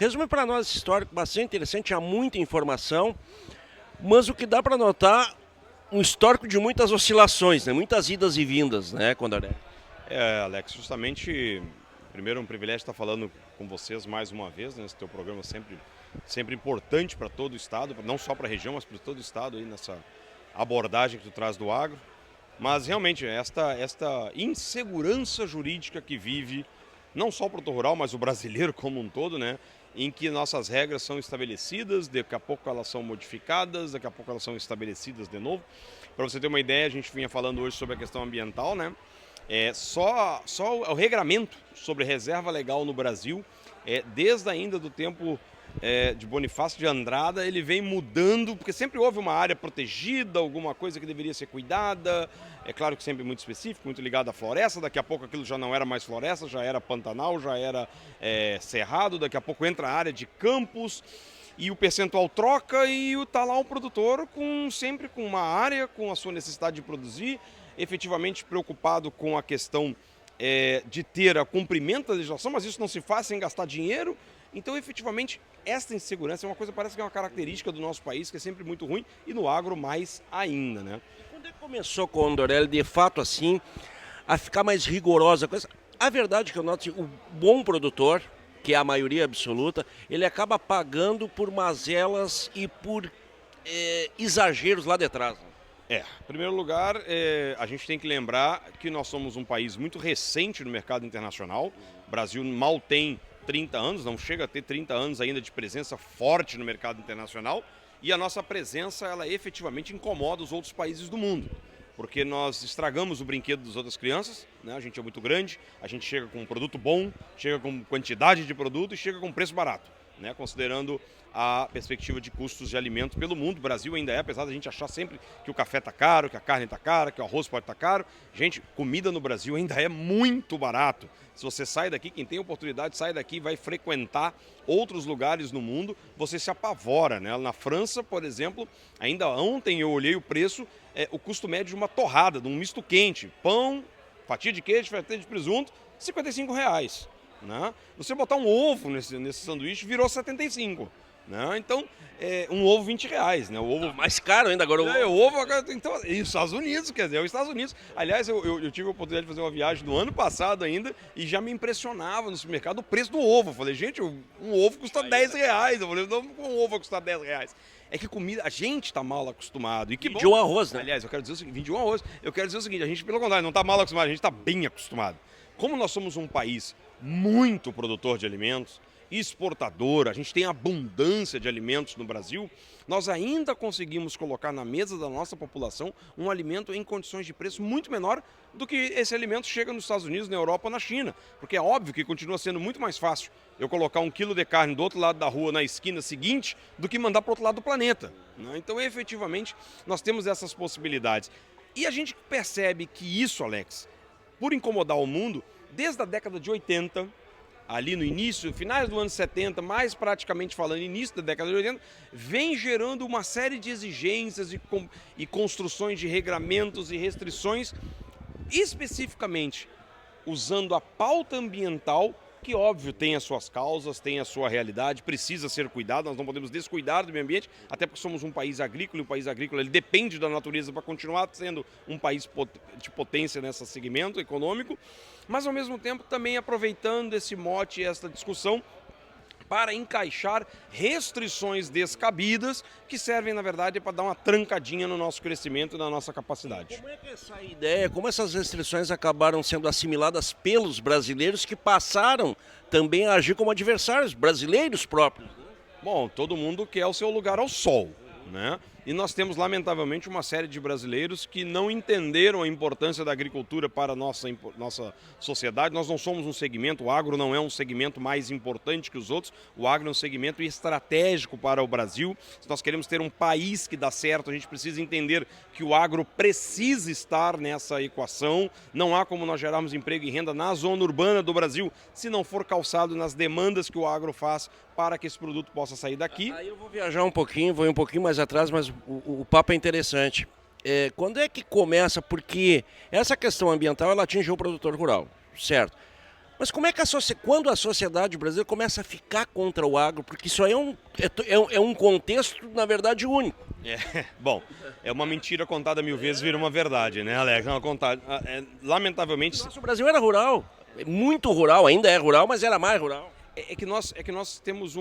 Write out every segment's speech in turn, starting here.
Resume para nós esse histórico bastante interessante, há muita informação, mas o que dá para notar, um histórico de muitas oscilações, né? Muitas idas e vindas, né, Condoré? Alex, justamente, primeiro é um privilégio estar falando com vocês mais uma vez, né? Esse teu programa sempre importante para todo o estado, não só para a região, mas para todo o estado aí nessa abordagem que tu traz do agro. Mas realmente, esta insegurança jurídica que vive, não só o produtor rural, mas o brasileiro como um todo, né? Em que nossas regras são estabelecidas, daqui a pouco elas são modificadas, daqui a pouco elas são estabelecidas de novo. Para você ter uma ideia, a gente vinha falando hoje sobre a questão ambiental, né? Só o regramento sobre reserva legal no Brasil, desde ainda do tempo de Bonifácio de Andrada, ele vem mudando, porque sempre houve uma área protegida, alguma coisa que deveria ser cuidada, é claro que sempre muito específico, muito ligado à floresta, daqui a pouco aquilo já não era mais floresta, já era pantanal, já era cerrado, daqui a pouco entra a área de campos, e o percentual troca e está lá o produtor sempre com uma área, com a sua necessidade de produzir, efetivamente preocupado com a questão de ter a cumprimento da legislação, mas isso não se faz sem gastar dinheiro. Então, efetivamente, esta insegurança é uma coisa, parece que é uma característica do nosso país, que é sempre muito ruim, e no agro mais ainda, né? Quando é que começou, Condoré, de fato assim, a ficar mais rigorosa a coisa? A verdade é que eu noto o bom produtor, que é a maioria absoluta, ele acaba pagando por mazelas e por exageros lá de trás. Em primeiro lugar, a gente tem que lembrar que nós somos um país muito recente no mercado internacional. O Brasil mal tem 30 anos, não chega a ter 30 anos ainda de presença forte no mercado internacional. E a nossa presença, ela efetivamente incomoda os outros países do mundo. Porque nós estragamos o brinquedo das outras crianças, né? A gente é muito grande, a gente chega com um produto bom, chega com quantidade de produto e chega com preço barato, né? Considerando a perspectiva de custos de alimento pelo mundo. O Brasil ainda apesar da gente achar sempre que o café está caro, que a carne está cara, que o arroz pode estar caro. Gente, comida no Brasil ainda é muito barato. Se você sai daqui, quem tem oportunidade, sai daqui e vai frequentar outros lugares no mundo, você se apavora, né? Na França, por exemplo, ainda ontem eu olhei o preço, o custo médio de uma torrada, de um misto quente, pão, fatia de queijo, fatia de presunto, R$55. Né? Você botar um ovo nesse sanduíche, virou 75. Né? Então, um ovo R$20, né? O ovo mais caro ainda agora. O ovo agora, então, e os Estados Unidos, quer dizer, é os Estados Unidos. Aliás, eu tive a oportunidade de fazer uma viagem no ano passado ainda e já me impressionava no supermercado o preço do ovo. Eu falei, gente, um ovo custa R$10. Eu falei, não, um ovo vai custar R$10. É que comida, a gente está mal acostumado. E que de um arroz, né? Aliás, eu quero dizer o seguinte, de um arroz. Eu quero dizer o seguinte, a gente, pelo contrário, não está mal acostumado, a gente está bem acostumado. Como nós somos um país muito produtor de alimentos, exportador, a gente tem abundância de alimentos no Brasil, nós ainda conseguimos colocar na mesa da nossa população um alimento em condições de preço muito menor do que esse alimento chega nos Estados Unidos, na Europa ou na China. Porque é óbvio que continua sendo muito mais fácil eu colocar 1 quilo de carne do outro lado da rua, na esquina seguinte, do que mandar para o outro lado do planeta. Né? Então, efetivamente, nós temos essas possibilidades. E a gente percebe que isso, Alex, por incomodar o mundo, desde a década de 80, ali no início, finais do ano 70, mais praticamente falando, início da década de 80, vem gerando uma série de exigências e construções de regramentos e restrições, especificamente usando a pauta ambiental, que óbvio tem as suas causas, tem a sua realidade, precisa ser cuidado, nós não podemos descuidar do meio ambiente, até porque somos um país agrícola, e o país agrícola ele depende da natureza para continuar sendo um país de potência nesse segmento econômico, mas ao mesmo tempo também aproveitando esse mote e esta discussão para encaixar restrições descabidas que servem, na verdade, para dar uma trancadinha no nosso crescimento e na nossa capacidade. Como é que essa ideia, como essas restrições acabaram sendo assimiladas pelos brasileiros que passaram também a agir como adversários brasileiros próprios? Né? Bom, todo mundo quer o seu lugar ao sol, né? E nós temos, lamentavelmente, uma série de brasileiros que não entenderam a importância da agricultura para a nossa sociedade. Nós não somos um segmento, o agro não é um segmento mais importante que os outros. O agro é um segmento estratégico para o Brasil. Se nós queremos ter um país que dá certo, a gente precisa entender que o agro precisa estar nessa equação. Não há como nós gerarmos emprego e renda na zona urbana do Brasil se não for calçado nas demandas que o agro faz para que esse produto possa sair daqui. Aí eu vou viajar um pouquinho, vou ir um pouquinho mais atrás, mas o papo é interessante. Quando é que começa? Porque essa questão ambiental ela atinge o produtor rural, certo? Mas como é que quando a sociedade brasileira começa a ficar contra o agro? Porque isso aí é um contexto, na verdade, único. Bom, é uma mentira contada 1000 vezes vira uma verdade, né, Alex? Lamentavelmente... Nosso Brasil era rural, muito rural, ainda é rural, mas era mais rural. Nós temos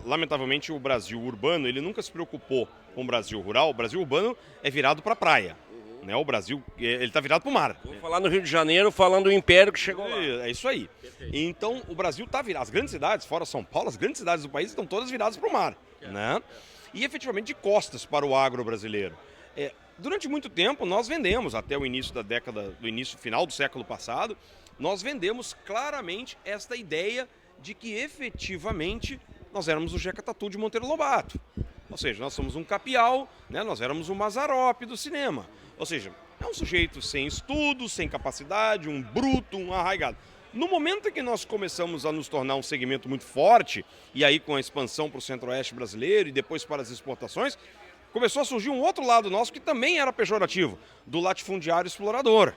lamentavelmente o Brasil urbano, ele nunca se preocupou com o Brasil rural. O Brasil urbano é virado para a praia, né? O Brasil, ele está virado para o mar. Vou falar no Rio de Janeiro, falando do império que chegou lá. É isso aí. Então, o Brasil está virado, as grandes cidades, fora São Paulo, as grandes cidades do país estão todas viradas para o mar, né? E efetivamente de costas para o agro brasileiro. Durante muito tempo nós vendemos, até o início da década, final do século passado, nós vendemos claramente esta ideia de que efetivamente nós éramos o Jeca Tatu de Monteiro Lobato. Ou seja, nós somos um capial, né? Nós éramos o Mazzaropi do cinema. Ou seja, é um sujeito sem estudo, sem capacidade, um bruto, um arraigado. No momento em que nós começamos a nos tornar um segmento muito forte, e aí com a expansão para o centro-oeste brasileiro e depois para as exportações, começou a surgir um outro lado nosso que também era pejorativo, do latifundiário explorador.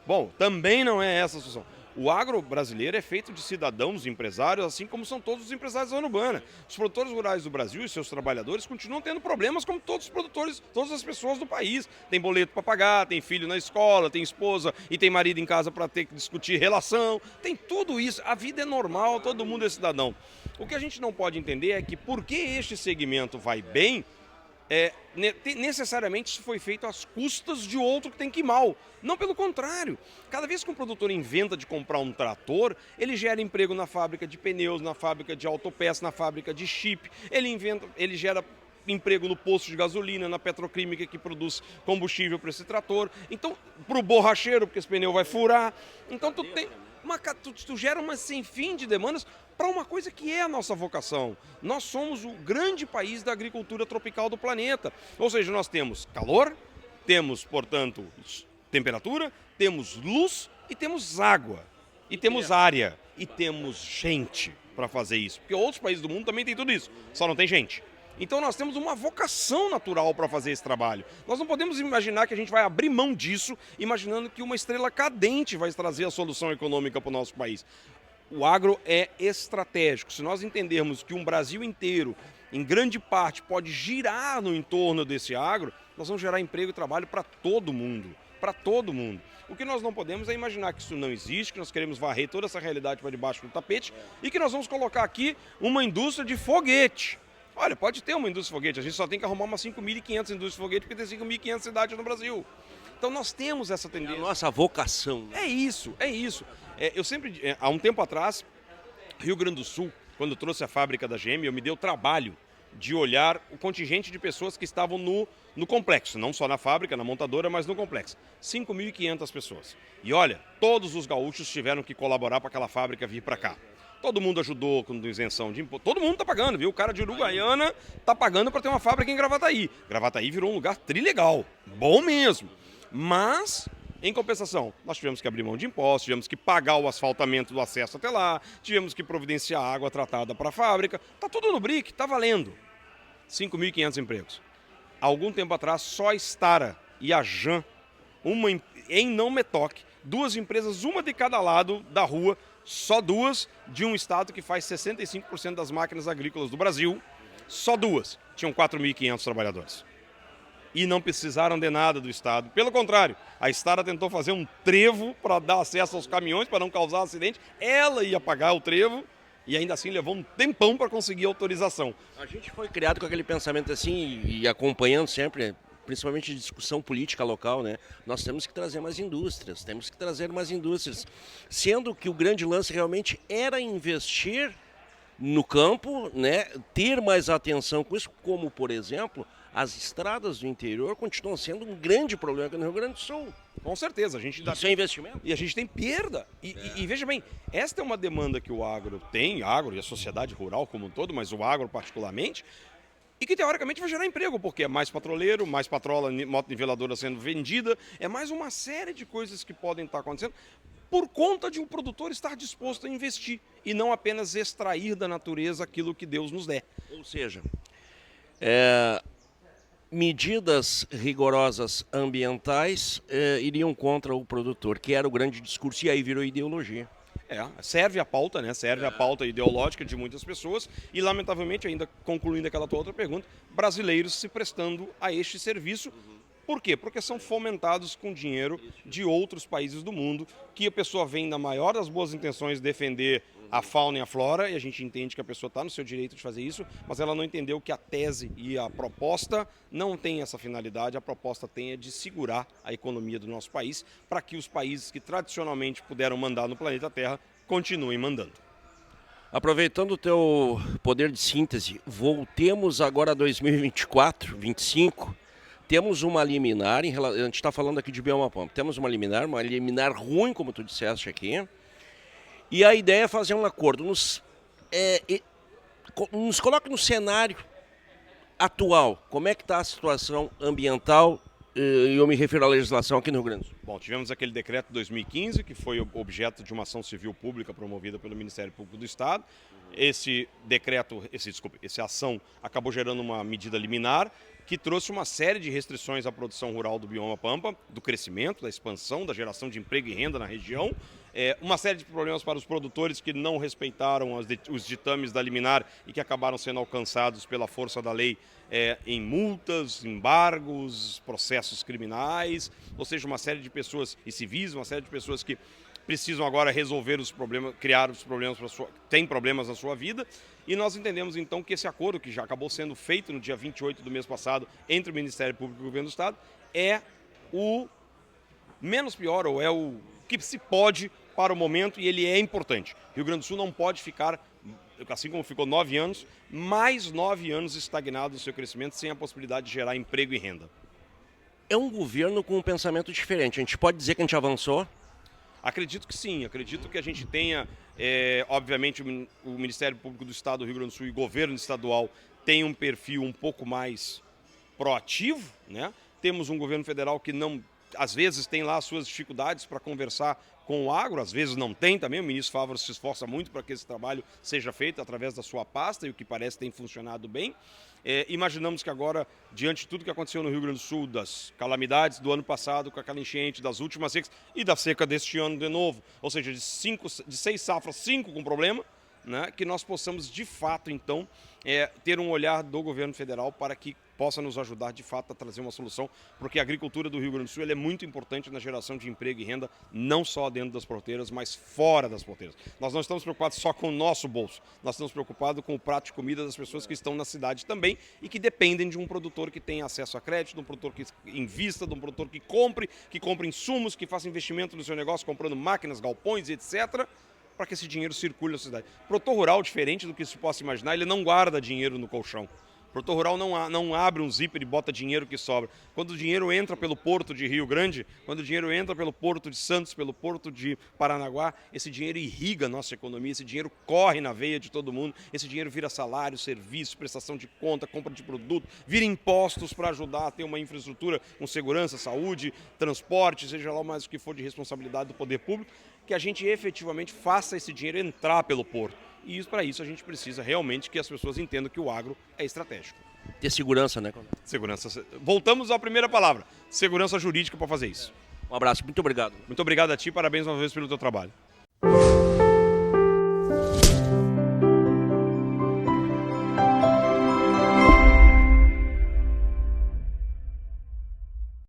Bom, também não é essa a solução. O agro brasileiro é feito de cidadãos, empresários, assim como são todos os empresários da zona urbana. Os produtores rurais do Brasil e seus trabalhadores continuam tendo problemas como todos os produtores, todas as pessoas do país. Tem boleto para pagar, tem filho na escola, tem esposa e tem marido em casa para ter que discutir relação. Tem tudo isso. A vida é normal, todo mundo é cidadão. O que a gente não pode entender é que porque este segmento vai bem, necessariamente isso foi feito às custas de outro que tem que ir mal. Não, pelo contrário. Cada vez que um produtor inventa de comprar um trator, ele gera emprego na fábrica de pneus, na fábrica de autopeças, na fábrica de chip. Ele gera emprego no posto de gasolina, na petroquímica que produz combustível para esse trator. Então, para o borracheiro, porque esse pneu vai furar. Então, tu gera uma sem fim de demandas para uma coisa que é a nossa vocação. Nós somos o grande país da agricultura tropical do planeta. Ou seja, nós temos calor, temos, portanto, temperatura, temos luz e temos água. E temos área. E temos gente para fazer isso. Porque outros países do mundo também têm tudo isso, só não tem gente. Então nós temos uma vocação natural para fazer esse trabalho. Nós não podemos imaginar que a gente vai abrir mão disso, imaginando que uma estrela cadente vai trazer a solução econômica para o nosso país. O agro é estratégico. Se nós entendermos que um Brasil inteiro, em grande parte, pode girar no entorno desse agro, nós vamos gerar emprego e trabalho para todo mundo. Para todo mundo. O que nós não podemos é imaginar que isso não existe, que nós queremos varrer toda essa realidade para debaixo do tapete e que nós vamos colocar aqui uma indústria de foguete. Olha, pode ter uma indústria de foguete, a gente só tem que arrumar umas 5.500 indústrias de foguete, porque tem 5.500 cidades no Brasil. Então nós temos essa tendência. É a nossa vocação. Né? É isso. Há um tempo atrás, Rio Grande do Sul, quando trouxe a fábrica da GM, eu me dei o trabalho de olhar o contingente de pessoas que estavam no complexo, não só na fábrica, na montadora, mas no complexo. 5.500 pessoas. E olha, todos os gaúchos tiveram que colaborar para aquela fábrica vir para cá. Todo mundo ajudou com isenção de imposto. Todo mundo está pagando, viu? O cara de Uruguaiana está pagando para ter uma fábrica em Gravataí. Gravataí virou um lugar trilegal. Bom mesmo. Mas, em compensação, nós tivemos que abrir mão de impostos, tivemos que pagar o asfaltamento do acesso até lá, tivemos que providenciar água tratada para a fábrica. Está tudo no BRIC, está valendo. 5.500 empregos. Há algum tempo atrás, só a Stara e a Jan, em Não Metoque, duas empresas, uma de cada lado da rua, só duas, de um estado que faz 65% das máquinas agrícolas do Brasil, só duas, tinham 4.500 trabalhadores. E não precisaram de nada do estado. Pelo contrário, a Stara tentou fazer um trevo para dar acesso aos caminhões, para não causar acidente. Ela ia pagar o trevo e ainda assim levou um tempão para conseguir autorização. A gente foi criado com aquele pensamento assim e acompanhando sempre, principalmente discussão política local, né? Nós temos que trazer mais indústrias, sendo que o grande lance realmente era investir no campo, né? Ter mais atenção com isso, como por exemplo, as estradas do interior continuam sendo um grande problema aqui no Rio Grande do Sul. Com certeza, Isso é investimento. E a gente tem perda. E veja bem, esta é uma demanda que o agro tem, agro e a sociedade rural como um todo, mas o agro particularmente, e que teoricamente vai gerar emprego, porque é mais patroleiro, mais patrola, moto niveladora sendo vendida, é mais uma série de coisas que podem estar acontecendo por conta de um produtor estar disposto a investir e não apenas extrair da natureza aquilo que Deus nos der. Ou seja, medidas rigorosas ambientais iriam contra o produtor, que era o grande discurso, e aí virou ideologia. Serve a pauta, né? Serve a pauta ideológica de muitas pessoas e, lamentavelmente, ainda concluindo aquela tua outra pergunta, brasileiros se prestando a este serviço. Por quê? Porque são fomentados com dinheiro de outros países do mundo, que a pessoa vem na maior das boas intenções defender a fauna e a flora, e a gente entende que a pessoa está no seu direito de fazer isso, mas ela não entendeu que a tese e a proposta não tem essa finalidade, a proposta tem é de segurar a economia do nosso país, para que os países que tradicionalmente puderam mandar no planeta Terra continuem mandando. Aproveitando o teu poder de síntese, voltemos agora a 2024, 2025. Temos uma liminar, a gente está falando aqui de Bioma Pampa, temos uma liminar ruim, como tu disseste aqui, e a ideia é fazer um acordo. Nos coloque no cenário atual, como é que está a situação ambiental, e eu me refiro à legislação aqui no Rio Grande do Sul. Bom, tivemos aquele decreto de 2015, que foi objeto de uma ação civil pública promovida pelo Ministério Público do Estado. Essa ação acabou gerando uma medida liminar, que trouxe uma série de restrições à produção rural do Bioma Pampa, do crescimento, da expansão, da geração de emprego e renda na região. Uma série de problemas para os produtores que não respeitaram os ditames da liminar e que acabaram sendo alcançados pela força da lei em multas, embargos, processos criminais, ou seja, uma série de pessoas e civis, uma série de pessoas que precisam agora resolver os problemas, criar os problemas, têm problemas na sua vida. E nós entendemos então que esse acordo, que já acabou sendo feito no dia 28 do mês passado entre o Ministério Público e o Governo do Estado, é o menos pior, ou é o que se pode para o momento, e ele é importante. Rio Grande do Sul não pode ficar, assim como ficou 9 anos, mais 9 anos estagnado no seu crescimento, sem a possibilidade de gerar emprego e renda. É um governo com um pensamento diferente. A gente pode dizer que a gente avançou? Acredito que sim, acredito que a gente tenha, obviamente, o Ministério Público do Estado do Rio Grande do Sul e o governo estadual tem um perfil um pouco mais proativo, né? Temos um governo federal que não, às vezes tem lá as suas dificuldades para conversar com o agro, às vezes não tem também. O ministro Fávaro se esforça muito para que esse trabalho seja feito através da sua pasta, e o que parece tem funcionado bem. Imaginamos que agora, diante de tudo que aconteceu no Rio Grande do Sul, das calamidades do ano passado com aquela enchente, das últimas secas e da seca deste ano de novo, ou seja, de 6 safras, 5 com problema, né, que nós possamos de fato então ter um olhar do governo federal para que possa nos ajudar de fato a trazer uma solução, porque a agricultura do Rio Grande do Sul é muito importante na geração de emprego e renda, não só dentro das porteiras, mas fora das porteiras. Nós não estamos preocupados só com o nosso bolso, nós estamos preocupados com o prato de comida das pessoas que estão na cidade também e que dependem de um produtor que tenha acesso a crédito, de um produtor que invista, de um produtor que compre insumos, que faça investimento no seu negócio, comprando máquinas, galpões, etc., para que esse dinheiro circule na cidade. O produtor rural, diferente do que se possa imaginar, ele não guarda dinheiro no colchão. O produtor rural não abre um zíper e bota dinheiro que sobra. Quando o dinheiro entra pelo porto de Rio Grande, quando o dinheiro entra pelo porto de Santos, pelo porto de Paranaguá, esse dinheiro irriga a nossa economia, esse dinheiro corre na veia de todo mundo, esse dinheiro vira salário, serviço, prestação de conta, compra de produto, vira impostos para ajudar a ter uma infraestrutura com segurança, saúde, transporte, seja lá mais o que for de responsabilidade do poder público, que a gente efetivamente faça esse dinheiro entrar pelo porto. E para isso a gente precisa realmente que as pessoas entendam que o agro é estratégico. Ter segurança, né? Segurança. Voltamos à primeira palavra, segurança jurídica para fazer isso. Um abraço, muito obrigado. Muito obrigado a ti, parabéns uma vez pelo teu trabalho.